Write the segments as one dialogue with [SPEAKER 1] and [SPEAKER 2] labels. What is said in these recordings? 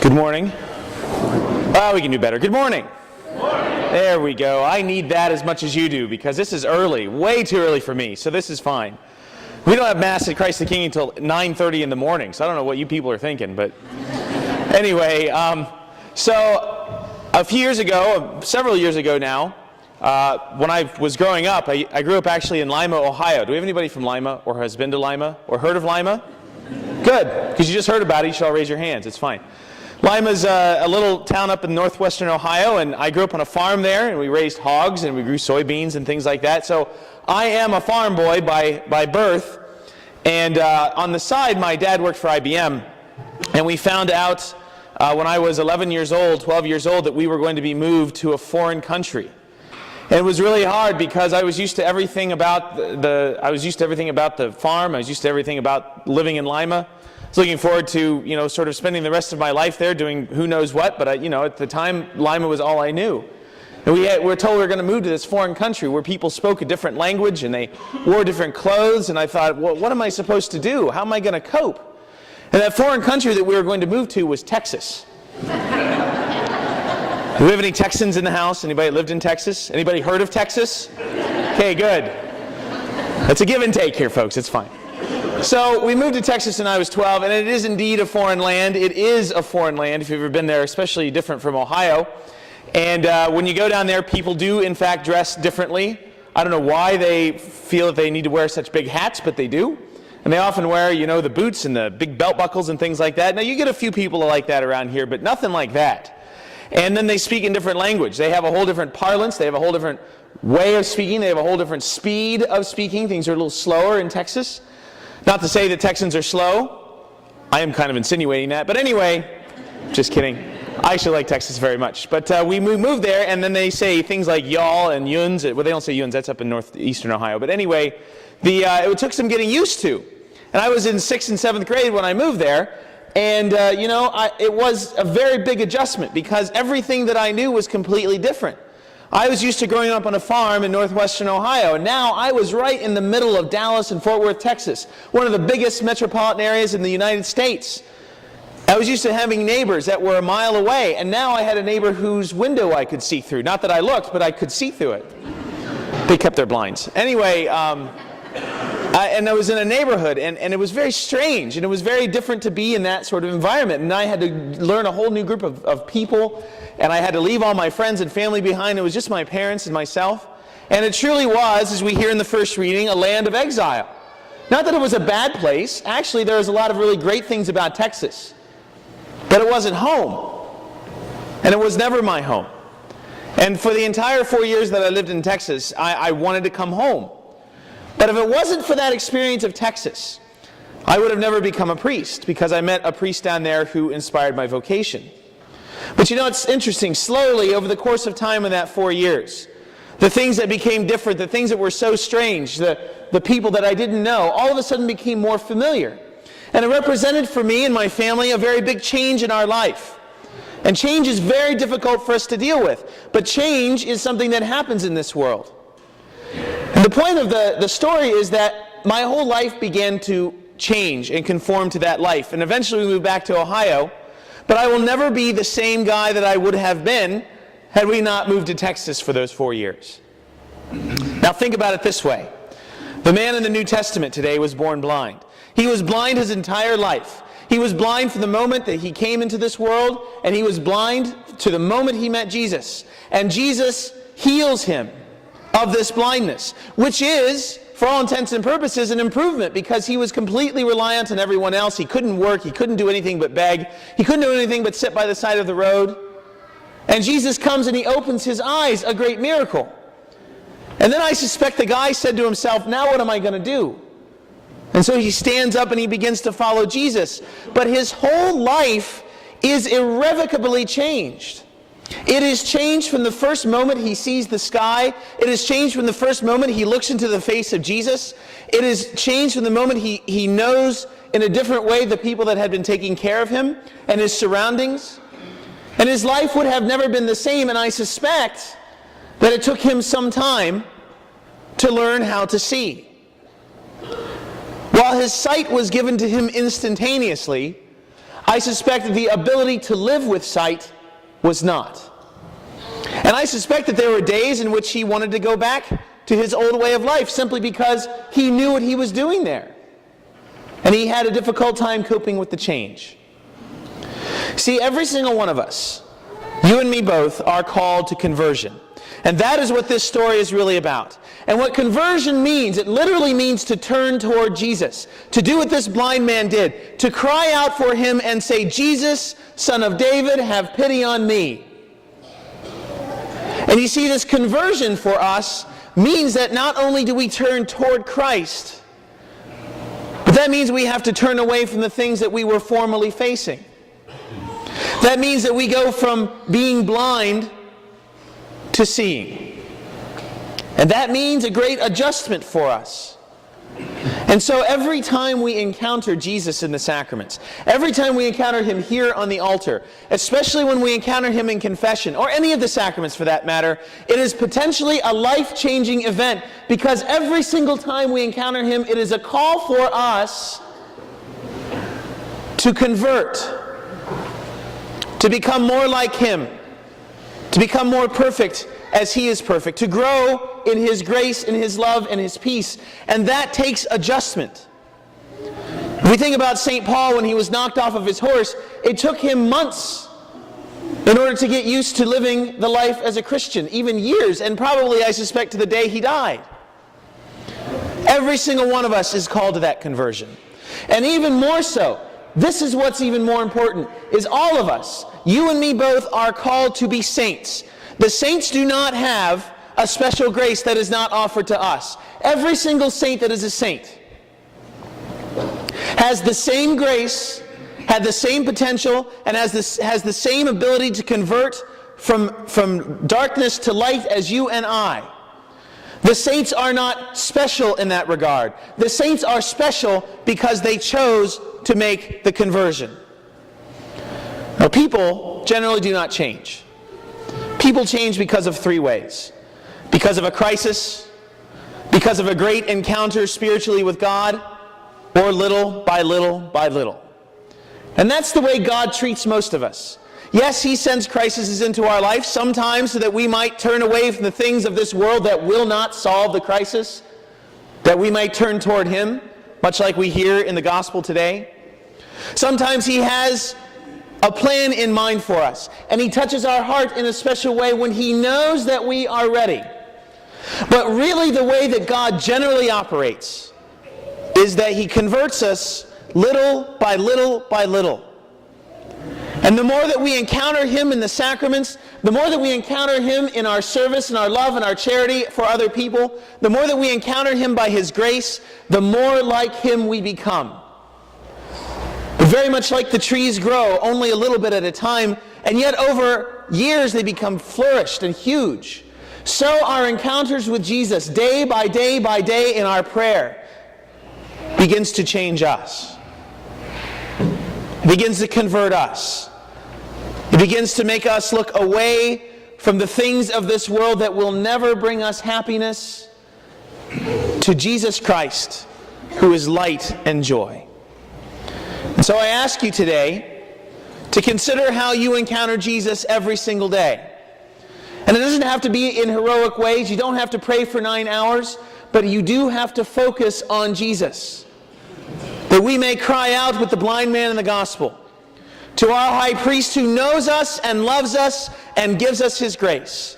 [SPEAKER 1] Good morning. We can do better. Good morning.
[SPEAKER 2] Good morning.
[SPEAKER 1] There we go. I need that as much as you do because this is early, way too early for me, so this is fine. We don't have Mass at Christ the King until 9:30 in the morning, so I don't know what you people are thinking, but anyway, so a few years ago, several years ago now, when I was growing up, I grew up actually in Lima, Ohio. Do we have anybody from Lima or has been to Lima or heard of Lima? Good, because you just heard about it, you should all raise your hands. It's fine. Lima's a little town up in northwestern Ohio, and I grew up on a farm there, and we raised hogs, and we grew soybeans and things like that. So I am a farm boy by birth, and on the side, my dad worked for IBM, and we found out when I was 11 years old, 12 years old, that we were going to be moved to a foreign country. And it was really hard because I was used to everything about the farm. I was used to everything about living in Lima. I was looking forward to, sort of spending the rest of my life there doing who knows what. But at the time, Lima was all I knew. And we were told we were going to move to this foreign country where people spoke a different language and they wore different clothes. And I thought, well, what am I supposed to do? How am I going to cope? And that foreign country that we were going to move to was Texas. Do we have any Texans in the house? Anybody lived in Texas? Anybody heard of Texas? Okay, good. That's a give and take here, folks. It's fine. So we moved to Texas when I was 12, and it is indeed a foreign land. It is a foreign land, if you've ever been there, especially different from Ohio. And when you go down there, people do, in fact, dress differently. I don't know why they feel that they need to wear such big hats, but they do. And they often wear, the boots and the big belt buckles and things like that. Now, you get a few people like that around here, but nothing like that. And then they speak in different language. They have a whole different parlance. They have a whole different way of speaking. They have a whole different speed of speaking. Things are a little slower in Texas. Not to say that Texans are slow. I am kind of insinuating that. But anyway, just kidding. I actually like Texas very much. But we moved there, and then they say things like y'all and yuns. Well, they don't say yuns. That's up in northeastern Ohio. But anyway, it took some getting used to. And I was in 6th and 7th grade when I moved there. And, it was a very big adjustment because everything that I knew was completely different. I was used to growing up on a farm in northwestern Ohio, and now I was right in the middle of Dallas and Fort Worth, Texas, one of the biggest metropolitan areas in the United States. I was used to having neighbors that were a mile away, and now I had a neighbor whose window I could see through. Not that I looked, but I could see through it. They kept their blinds. Anyway, and I was in a neighborhood, and it was very strange, and it was very different to be in that sort of environment. And I had to learn a whole new group of people, and I had to leave all my friends and family behind. It was just my parents and myself. And it truly was, as we hear in the first reading, a land of exile. Not that it was a bad place. Actually, there was a lot of really great things about Texas. But it wasn't home. And it was never my home. And for the entire 4 years that I lived in Texas, I wanted to come home. But if it wasn't for that experience of Texas, I would have never become a priest because I met a priest down there who inspired my vocation. But it's interesting. Slowly, over the course of time in that 4 years, the things that became different, the things that were so strange, the people that I didn't know, all of a sudden became more familiar. And it represented for me and my family a very big change in our life. And change is very difficult for us to deal with. But change is something that happens in this world. And the point of the story is that my whole life began to change and conform to that life. And eventually we moved back to Ohio. But I will never be the same guy that I would have been had we not moved to Texas for those 4 years. Now think about it this way. The man in the New Testament today was born blind. He was blind his entire life. He was blind from the moment that he came into this world, and he was blind to the moment he met Jesus. And Jesus heals him of this blindness, which is, for all intents and purposes, an improvement because he was completely reliant on everyone else. He couldn't work. He couldn't do anything but beg. He couldn't do anything but sit by the side of the road. And Jesus comes and he opens his eyes, a great miracle. And then I suspect the guy said to himself, now what am I going to do? And so he stands up and he begins to follow Jesus. But his whole life is irrevocably changed. It is changed from the first moment he sees the sky. It is changed from the first moment he looks into the face of Jesus. It is changed from the moment he knows in a different way the people that had been taking care of him and his surroundings. And his life would have never been the same, and I suspect that it took him some time to learn how to see. While his sight was given to him instantaneously, I suspect that the ability to live with sight was not. And I suspect that there were days in which he wanted to go back to his old way of life simply because he knew what he was doing there. And he had a difficult time coping with the change. See, every single one of us, you and me both, are called to conversion. And that is what this story is really about. And what conversion means, it literally means to turn toward Jesus. To do what this blind man did. To cry out for him and say, "Jesus, Son of David, have pity on me." And you see, this conversion for us means that not only do we turn toward Christ, but that means we have to turn away from the things that we were formerly facing. That means that we go from being blind to seeing. And that means a great adjustment for us. And so every time we encounter Jesus in the sacraments, every time we encounter him here on the altar, especially when we encounter him in confession, or any of the sacraments for that matter, it is potentially a life-changing event, because every single time we encounter him, it is a call for us to convert, to become more like him, to become more perfect as he is perfect, to grow in his grace, in his love, and his peace. And that takes adjustment. If we think about St. Paul when he was knocked off of his horse, it took him months in order to get used to living the life as a Christian, even years, and probably, I suspect, to the day he died. Every single one of us is called to that conversion. And even more so, this is what's even more important, is all of us, you and me both, are called to be saints. The saints do not have a special grace that is not offered to us. Every single saint that is a saint has the same grace, had the same potential, and has the same ability to convert from darkness to light as you and I. The saints are not special in that regard. The saints are special because they chose to make the conversion. Now, people generally do not change. People change because of three ways. Because of a crisis, because of a great encounter spiritually with God, or little by little by little. And that's the way God treats most of us. Yes, he sends crises into our life, sometimes so that we might turn away from the things of this world that will not solve the crisis, that we might turn toward him, much like we hear in the gospel today. Sometimes he has a plan in mind for us, and he touches our heart in a special way when he knows that we are ready. But really, the way that God generally operates is that he converts us little by little by little. And the more that we encounter him in the sacraments, the more that we encounter him in our service and our love and our charity for other people, the more that we encounter him by his grace, the more like him we become. Very much like the trees grow only a little bit at a time, and yet over years they become flourished and huge. So our encounters with Jesus, day by day by day in our prayer, begins to change us. It begins to convert us. It begins to make us look away from the things of this world that will never bring us happiness to Jesus Christ, who is light and joy. And so I ask you today to consider how you encounter Jesus every single day. And it doesn't have to be in heroic ways. You don't have to pray for 9 hours, but you do have to focus on Jesus, that we may cry out with the blind man in the gospel to our high priest who knows us and loves us and gives us his grace,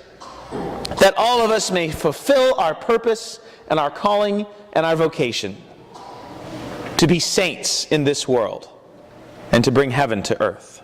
[SPEAKER 1] that all of us may fulfill our purpose and our calling and our vocation to be saints in this world and to bring heaven to earth.